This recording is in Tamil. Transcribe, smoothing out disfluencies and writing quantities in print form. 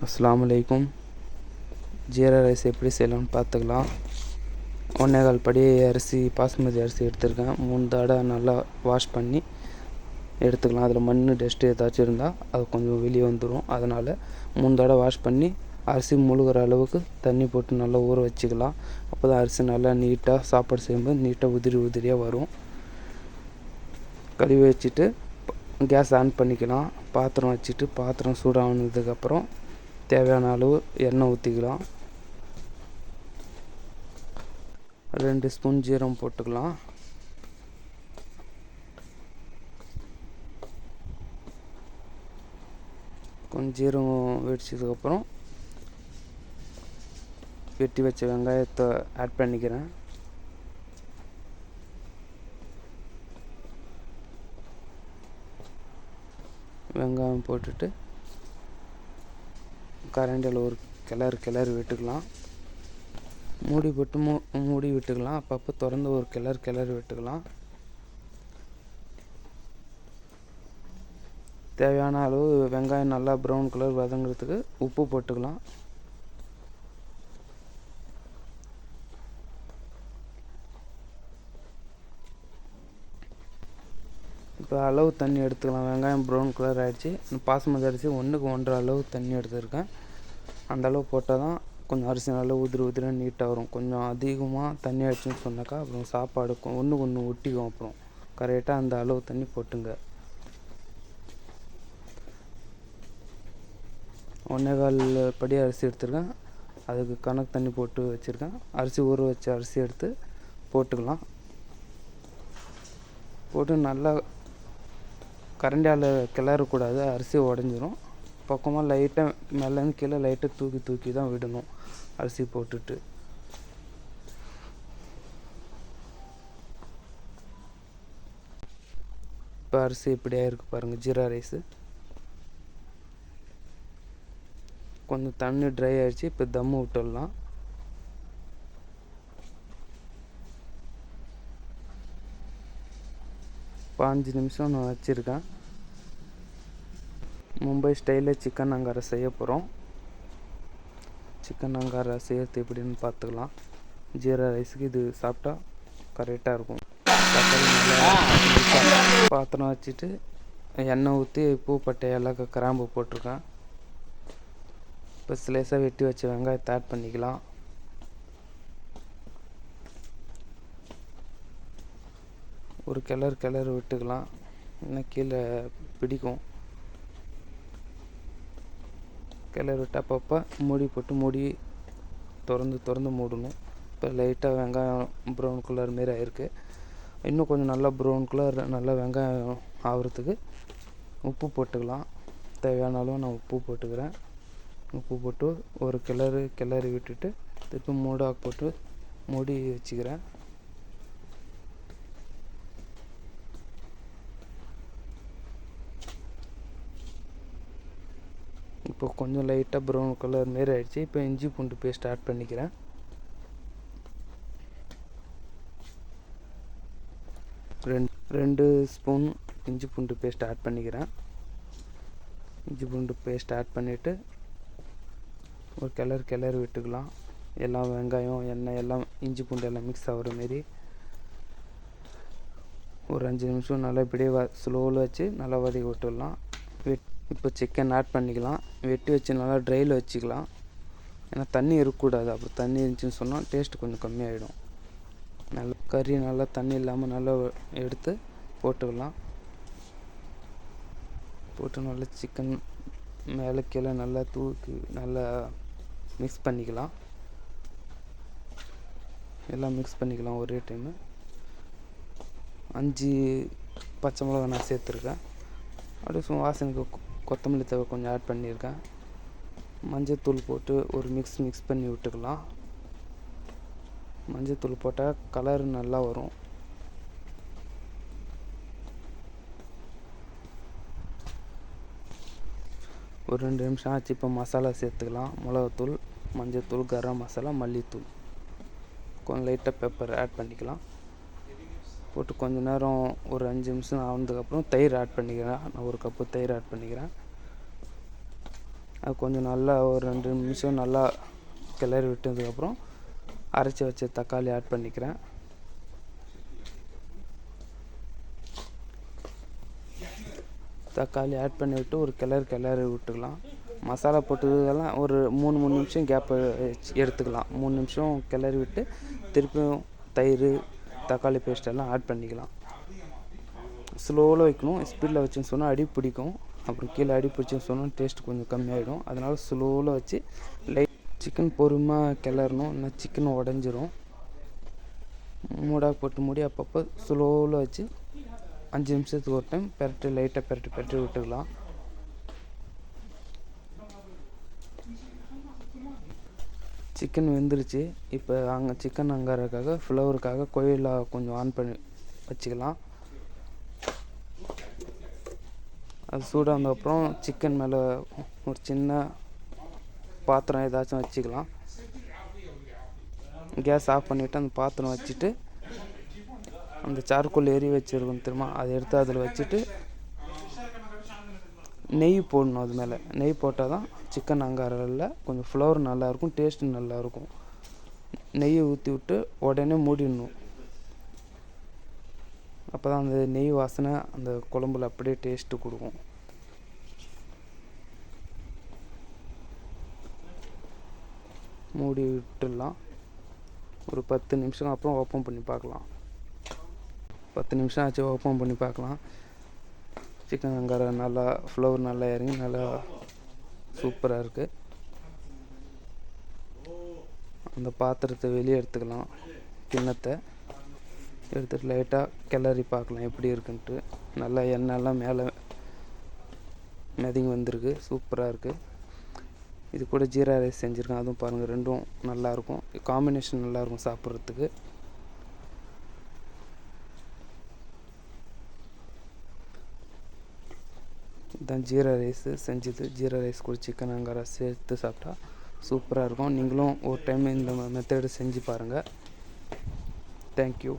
அஸ்ஸலாமு அலைக்கும். ஜீரா ரைஸ் எப்படி செய்யலாம்னு பார்த்துக்கலாம். 1.25 படி அரிசி, பாஸ்மதி அரிசி எடுத்துருக்கேன். 3 தடவை நல்லா வாஷ் பண்ணி எடுத்துக்கலாம். அதில் மண் டஸ்ட்டு ஏதாச்சும் இருந்தால் அது கொஞ்சம் வெளியே வந்துடும். அதனால் 3 தடவை வாஷ் பண்ணி அரிசி முழுகிற அளவுக்கு தண்ணி போட்டு நல்லா ஊற வச்சுக்கலாம். அப்போ தான் அரிசி நல்லா நீட்டாக சாப்பாடு செய்யும்போது நீட்டாக உதிரியாக வரும். கழுவி வச்சுட்டு கேஸ் ஆன் பண்ணிக்கலாம். பாத்திரம் வச்சுட்டு பாத்திரம் சூடானதுக்கப்புறம் தேவையான அளவு எண்ணெய் ஊற்றிக்கலாம். 2 ஸ்பூன் ஜீரகம் போட்டுக்கலாம். கொஞ்சம் ஜீரகம் வெடிச்சதுக்கப்புறம் வெட்டி வச்ச வெங்காயத்தை ஆட் பண்ணிக்கிறேன். வெங்காயம் போட்டுட்டு கரண்டியில் ஒரு கிளறு விட்டுக்கலாம். மூடி போட்டு மூடி விட்டுக்கலாம். அப்பப்போ திறந்து ஒரு கிளறு விட்டுக்கலாம். தேவையான அளவு வெங்காயம் நல்லா ப்ரௌன் கலர் வதங்கிறதுக்கு உப்பு போட்டுக்கலாம். இப்போ அளவு தண்ணி எடுத்துக்கலாம். வெங்காயம் ப்ரௌன் கலர் ஆகிடுச்சு. பாஸ்மதி அரிசி 1க்கு 1.5 அளவு தண்ணி எடுத்துருக்கேன். அந்த அளவு போட்டால் தான் கொஞ்சம் அரிசி நல்லா உதிரியாக நீட்டாக வரும். கொஞ்சம் அதிகமாக தண்ணி ஆயிடுச்சுன்னு சொன்னாக்கா அப்புறம் சாப்பாடு ஒன்று ஒட்டிக்கும். அப்புறம் கரெக்டாக அந்த அளவு தண்ணி போட்டுங்க. 1.25 படி அரிசி எடுத்துருக்கேன். அதுக்கு கணக்கு தண்ணி போட்டு வச்சுருக்கேன். அரிசி ஊற வச்ச அரிசி எடுத்து போட்டுக்கலாம். போட்டு நல்லா கரண்டியால் கிளறக்கூடாது, அரிசி உடஞ்சிரும். பக்கமாக லைட்டாக மேலேருந்து கீழே லைட்டாக தூக்கி தான் விடணும் அரிசி போட்டுட்டு. இப்போ அரிசி இப்படியா இருக்குது பாருங்கள். ஜீரா ரைஸு கொஞ்சம் தண்ணி ட்ரை ஆகிடுச்சு. இப்போ தம்மு விட்டுடலாம். இப்போ 5 நிமிஷம் நான் வச்சுருக்கேன். மும்பை ஸ்டைலில் சிக்கன் அங்காரா செய்ய போகிறோம். சிக்கன் அங்காரா செய்யறது எப்படின்னு பார்த்துக்கலாம். ஜீரா ரைஸுக்கு இது சாப்பிட்டா கரெக்டாக இருக்கும். பாத்திரம் வச்சுட்டு எண்ணெய் ஊற்றி பூ, பட்டை, ஏலக்காய், கிராம்பு போட்டிருக்கேன். இப்போ ஸ்லைஸாக வெட்டி வச்ச வெங்காயத்தை ஆட் பண்ணிக்கலாம். ஒரு கிளறு விட்டுக்கலாம். இன்னும் கீழே பிடிக்கும். கிளறு விட்டு அப்பப்போ மூடி போட்டு திறந்து மூடணும். இப்போ லைட்டாக வெங்காயம் ப்ரௌன் கலர் மாரி ஆகிருக்கு. இன்னும் கொஞ்சம் நல்லா ப்ரௌன் கலர் நல்லா வெங்காயம் ஆகிறதுக்கு உப்பு போட்டுக்கலாம். தேவையான அளவு நான் உப்பு போட்டுக்கிறேன். உப்பு போட்டு ஒரு கிளறி விட்டுட்டு திருப்பி போட்டு மூடி வச்சுக்கிறேன். இப்போ கொஞ்சம் லைட்டாக ப்ரௌன் கலர் மாரி ஆகிடுச்சு. இப்போ இஞ்சி பூண்டு பேஸ்ட் ஆட் பண்ணிக்கிறேன். ரெண்டு ஸ்பூன் இஞ்சி பூண்டு பேஸ்ட் ஆட் பண்ணிக்கிறேன். இஞ்சி பூண்டு பேஸ்ட் ஆட் பண்ணிவிட்டு ஒரு கிளறு விட்டுக்கலாம். எல்லாம் வெங்காயம், எண்ணெய் எல்லாம் இஞ்சி பூண்டு எல்லாம் மிக்ஸ் ஆகிற மாரி ஒரு 5 நிமிஷம் நல்லா இப்படியே ஸ்லோவில் வச்சு நல்லா வதக்கி விட்டுடலாம். இப்போ சிக்கன் ஆட் பண்ணிக்கலாம். வெட்டி வச்சு நல்லா ட்ரையில் வச்சுக்கலாம். ஏன்னா தண்ணி இருக்கக்கூடாது. அப்புறம் தண்ணி இருந்துச்சுன்னு சொன்னால் டேஸ்ட்டு கொஞ்சம் கம்மியாகிடும். நல்லா கறி நல்லா தண்ணி இல்லாமல் நல்லா எடுத்து போட்டுக்கலாம். போட்டு நல்லா சிக்கன் மேலே கீழே நல்லா நல்லா மிக்ஸ் பண்ணிக்கலாம். எல்லாம் மிக்ஸ் பண்ணிக்கலாம் ஒரே டைமு. 5 பச்சை மிளகா நான் சேர்த்துருக்கேன். அப்படியே வாசனைக்கு கொத்தமல்லி தழை கொஞ்சம் ஆட் பண்ணியிருக்கேன். மஞ்சத்தூள் போட்டு ஒரு மிக்ஸ் பண்ணி விட்டுக்கலாம். மஞ்சத்தூள் போட்டால் கலர் நல்லா வரும். ஒரு 2 நிமிஷம் ஆச்சு. இப்போ மசாலா சேர்த்துக்கலாம். மிளகாத்தூள், மஞ்சத்தூள், கரம் மசாலா, மல்லித்தூள், கொஞ்சம் லைட்டாக பெப்பர் ஆட் பண்ணிக்கலாம். போட்டு கொஞ்சம் நேரம் ஒரு 5 நிமிஷம் ஆனதுக்கப்புறம் தயிர் ஆட் பண்ணிக்கிறேன். நான் ஒரு கப்பு தயிர் ஆட் பண்ணிக்கிறேன். அது கொஞ்சம் நல்லா ஒரு 2 நிமிஷம் நல்லா கிளறி விட்டதுக்கப்புறம் அரைச்சி வச்ச தக்காளி ஆட் பண்ணிக்கிறேன். தக்காளி ஆட் பண்ணி விட்டு ஒரு கிளறி விட்டுக்கலாம். மசாலா போட்டதெல்லாம் ஒரு 3 நிமிஷம் கேப்பு எடுத்துக்கலாம். 3 நிமிஷம் கிளறி விட்டு திருப்பியும் தயிர், தக்காளி பேஸ்ட் எல்லாம் ஆட் பண்ணிக்கலாம். ஸ்லோவில் வைக்கணும். ஸ்பீடில் வச்சுன்னு சொன்னால் அடி பிடிக்கும். அப்புறம் கீழே அடி பிடிச்சின்னு சொன்னால் டேஸ்ட் கொஞ்சம் கம்மியாகிடும். அதனால் ஸ்லோவில் வச்சு சிக்கன் பொறுமையாக கிளறணும், இல்லைனா சிக்கன் உடஞ்சிரும். மூடாக போட்டு மூடி அப்பப்போ ஸ்லோவில் வச்சு 5 நிமிஷத்துக்கு ஒரு டைம் லைட்டாக பெரட்டி விட்டுக்கலாம். சிக்கன் வெந்துருச்சு. இப்போ சிக்கன் அங்காரக்காக ஃப்ளவருக்காக கோயிலா கொஞ்சம் ஆன் பண்ணி வச்சுக்கலாம். அது சூடாக வந்தப்புறம் சிக்கன் மேலே ஒரு சின்ன பாத்திரம் ஏதாச்சும் வச்சுக்கலாம். கேஸ் ஆஃப் பண்ணிவிட்டு அந்த பாத்திரம் வச்சுட்டு அந்த சார்கோல் வச்சுருக்கோம் தெரியுமா, அதை எடுத்து அதில் வச்சுட்டு நெய் போடணும். அது மேலே நெய் போட்டால் தான் சிக்கன் அங்காரில் கொஞ்சம் ஃப்ளவர் நல்லாயிருக்கும், டேஸ்ட்டு நல்லாயிருக்கும். நெய்யை ஊற்றி விட்டு உடனே மூடிடணும். அப்போ தான் அந்த நெய் வாசனை அந்த குழம்புல அப்படியே டேஸ்ட்டு கொடுக்கும். மூடி விட்டுடலாம். ஒரு 10 நிமிஷம் அப்புறம் ஓப்பன் பண்ணி பார்க்கலாம். 10 நிமிஷம் ஆச்சு, ஓப்பன் பண்ணி பார்க்கலாம். சிக்கன் அங்கார நல்லா ஃப்ளவர் நல்லா இறங்கி நல்லா சூப்பராக இருக்குது. அந்த பாத்திரத்தை வெளியே எடுத்துக்கலாம். கிண்ணத்தை எடுத்துகிட்டு லைட்டாக கிளறி பார்க்கலாம் எப்படி இருக்குன்ட்டு. நல்லா எண்ணெய்லாம் மேலே மிதங்கி வந்திருக்கு, சூப்பராக இருக்குது. இது கூட ஜீரா ரைஸ் செஞ்சுருக்கேன், அதுவும் பாருங்கள். ரெண்டும் நல்லாயிருக்கும், காம்பினேஷன் நல்லாயிருக்கும் சாப்பிட்றதுக்கு. இதுதான் ஜீரா ரைஸு செஞ்சது. ஜீரா ரைஸ் கூட சிக்கன் அங்காரா சேர்த்து சாப்பிட்டா சூப்பராக இருக்கும். நீங்களும் ஒரு டைம் இந்த மெத்தடு செஞ்சு பாருங்கள். தேங்க்யூ.